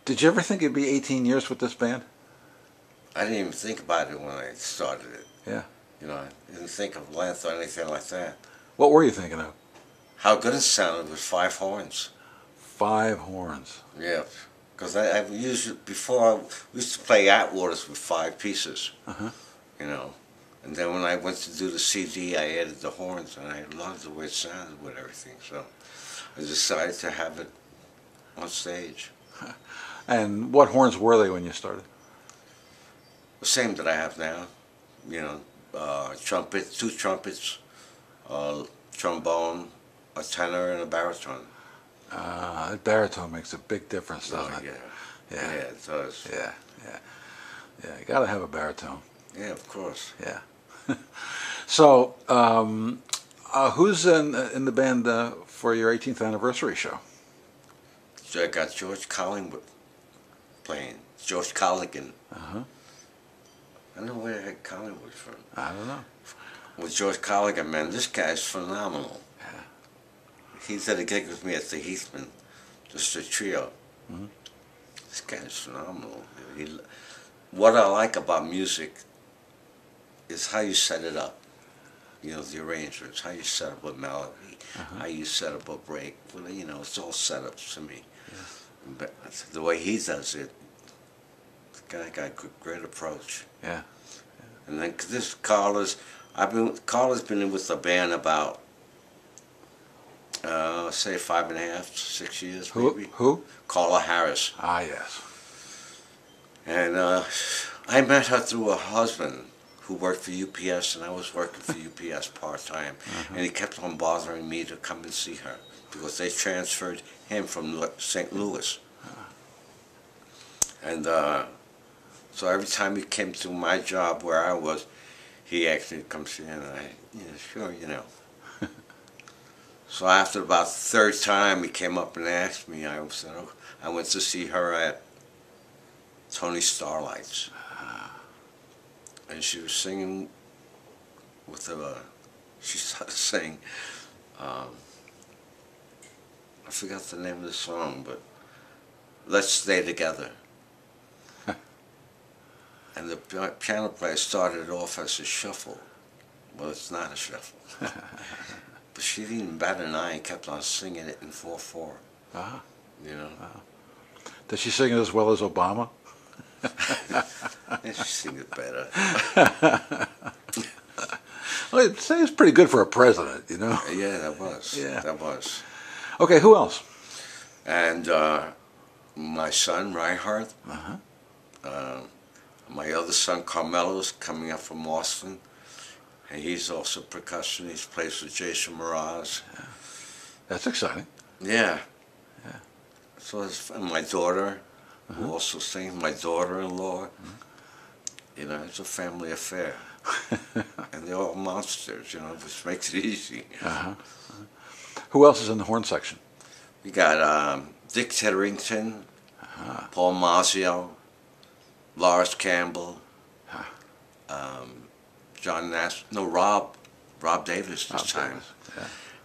Did you ever think it'd be 18 years with this band? I didn't even think about it when I started it. Yeah. You know, I didn't think of length or anything like that. What were you thinking of? How good it sounded with 5 horns. 5 horns. Yeah. Because I've used before, we used to play Atwaters with 5 pieces. Uh-huh. You know. And then when I went to do the CD, I added the horns, and I loved the way it sounded with everything. So I decided to have it on stage. And what horns were they when you started? The same that I have now. You know, trumpet, 2 trumpets, trombone, a tenor, and a baritone. That baritone makes a big difference, doesn't it? Yeah. Yeah, it does. Yeah. You got to have a baritone. Yeah, of course. Yeah. So, who's in the band for your 18th anniversary show? So I got George Collingwood playing. George Colligan. Uh-huh. I don't know where I got Collingwood from. I don't know. With George Colligan, man, this guy's phenomenal. Yeah. He did a gig with me at the Heathman, just a trio. Mm-hmm. This guy's phenomenal. What I like about music is how you set it up. You know, the arrangements, how you set up a melody, how you set up a break. Well, you know, it's all set up to me. Yeah. But the way he does it, the guy got a great approach. Yeah. And then this Carla's been in with the band about, say 5.5, 6 years maybe. Who? Carla Harris. Ah, yes. And I met her through her husband, who worked for UPS, and I was working for UPS part-time. And he kept on bothering me to come and see her, because they transferred him from St. Louis. And so every time he came to my job where I was, he actually come see, and sure, you know. So after about the 3rd time he came up and asked me, I said, oh, I went to see her at Tony Starlight's. And she was singing with she started singing, I forgot the name of the song, but Let's Stay Together. And the piano player started off as a shuffle. Well, it's not a shuffle. But she didn't even bat an eye and kept on singing it in 4/4. Uh-huh. You know? Does she sing it as well as Obama? Yeah, she sings it better. Well, I'd say it's pretty good for a president, you know? Yeah, that was. Yeah. That was. Okay, who else? And my son, Reinhardt. My other son, Carmelo, is coming up from Austin. And he's also percussion. He plays with Jason Mraz. Yeah. That's exciting. Yeah. So and my daughter, who also sings, my daughter-in-law. You know, it's a family affair. And they're all monsters, you know, which makes it easy. Who else is in the horn section? We got Dick Tedderington, Paul Mazzio, Lars Campbell, John Nash, no, Rob Davis this time,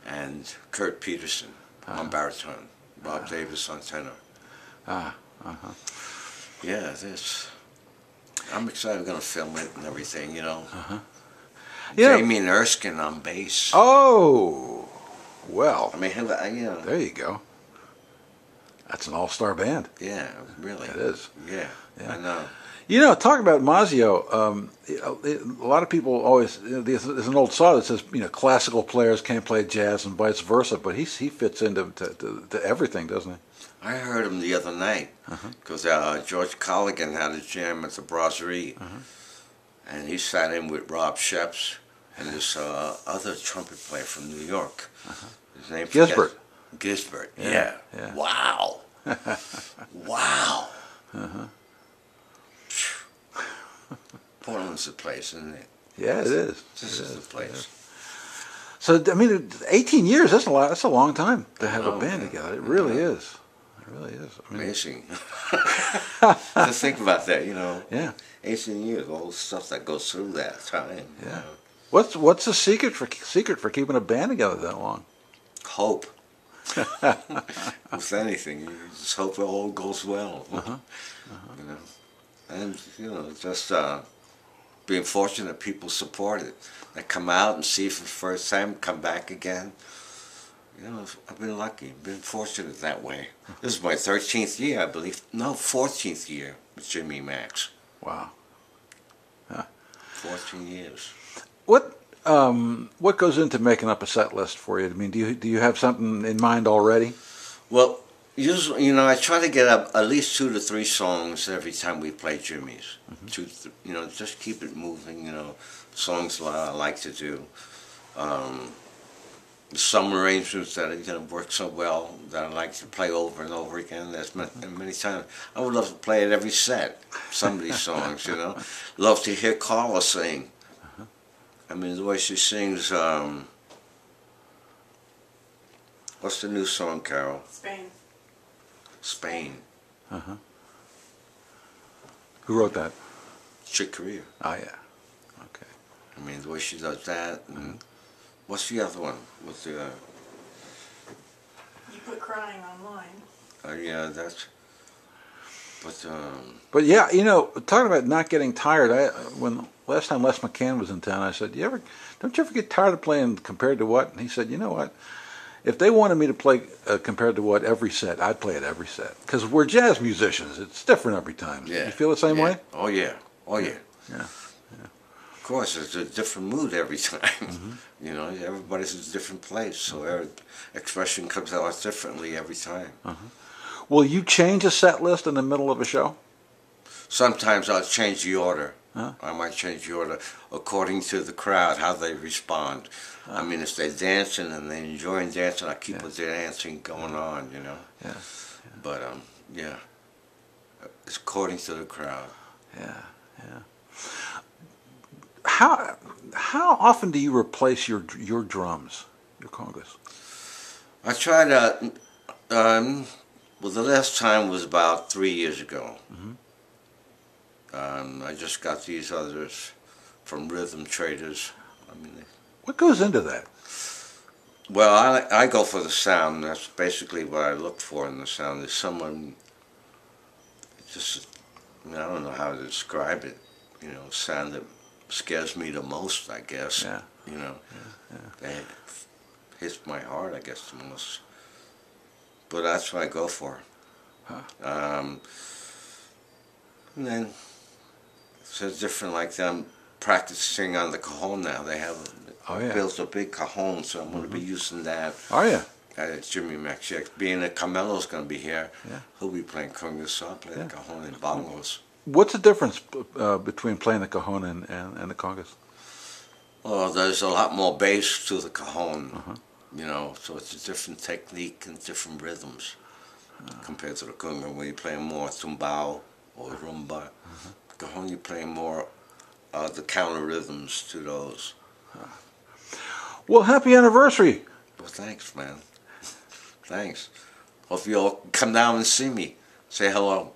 and Kurt Peterson on baritone, Rob Davis on tenor. Yeah, I'm excited. We're going to film it and everything, you know. Jamie and Erskine on bass. Oh, well. I mean, you know. There you go. That's an all-star band. Yeah, really. It is. Yeah, I know. You know, talking about Mazzio, a lot of people always, there's an old saw that says, you know, classical players can't play jazz and vice versa, but he fits into to everything, doesn't he? I heard him the other night, because George Colligan had a jam at the Brasserie, and he sat in with Rob Sheps and this other trumpet player from New York. His name Gisbert. Gisbert, yeah. Wow. Wow. Portland's the place, isn't it? Yeah, it is. This is the place. So, I mean, 18 years, that's a lot. That's a long time to have a band together. It really is. It really is. I mean, amazing. Just think about that, you know. Yeah. 18 years, all the stuff that goes through that time. Yeah. You know. What's the secret for keeping a band together that long? Hope. With anything, you just hope it all goes well. You know, and just being fortunate people support it. They come out and see it for the first time, come back again. I've been lucky, been fortunate that way. This is my 13th year, I believe. No, 14th year with Jimmy Max. Wow. Huh. 14 years. What goes into making up a set list for you? I mean, do you have something in mind already? Well, usually, I try to get up at least 2 to 3 songs every time we play Jimmy's. Just keep it moving. Songs that I like to do. Some arrangements that work so well that I like to play over and over again. There's many times. I would love to play it every set. Some of these songs, Love to hear Carla sing. I mean, the way she sings. What's the new song, Carol? Spain. Who wrote that? Chick Corea. Oh yeah. Okay. I mean, the way she does that. And what's the other one? With the? You put crying online. Yeah, that's. But yeah, talking about not getting tired. When last time Les McCann was in town, I said, "Don't you ever get tired of playing Compared to What?" And he said, "You know what? If they wanted me to play Compared to What every set, I'd play it every set. Because we're jazz musicians. It's different every time. Yeah. You feel the same way? Oh yeah. Oh yeah. Yeah. Of course, it's a different mood every time. Everybody's in a different place, so every expression comes out differently every time. Will you change a set list in the middle of a show? Sometimes I'll change the order. Huh? I might change the order according to the crowd, how they respond. I mean, if they're dancing and they're enjoying dancing, I keep with their dancing going on, Yeah. But, it's according to the crowd. Yeah. How often do you replace your drums, your congas? I try to, the last time was about 3 years ago. I just got these others from Rhythm Traders. What goes into that? Well, I go for the sound. That's basically what I look for in the sound. There's someone, I don't know how to describe it. Sound that scares me the most, I guess. Yeah. That hits my heart, I guess, the most. But that's what I go for. And then it's different, like them practicing on the cajon now. They have built a big cajon, so I'm going to be using that. Oh yeah. Jimmy Max, being that Carmelo's going to be here, Yeah. He'll be playing congas, so I'll play the cajon and bongos. What's the difference between playing the cajon and the congas? Well, there's a lot more bass to the cajon, so it's a different technique and different rhythms compared to the conga, where you're playing more tumbao or rumba. Cajon, you're playing more the counter rhythms to those. Well, happy anniversary. Well, thanks, man. Thanks. Hope you all come down and see me. Say hello.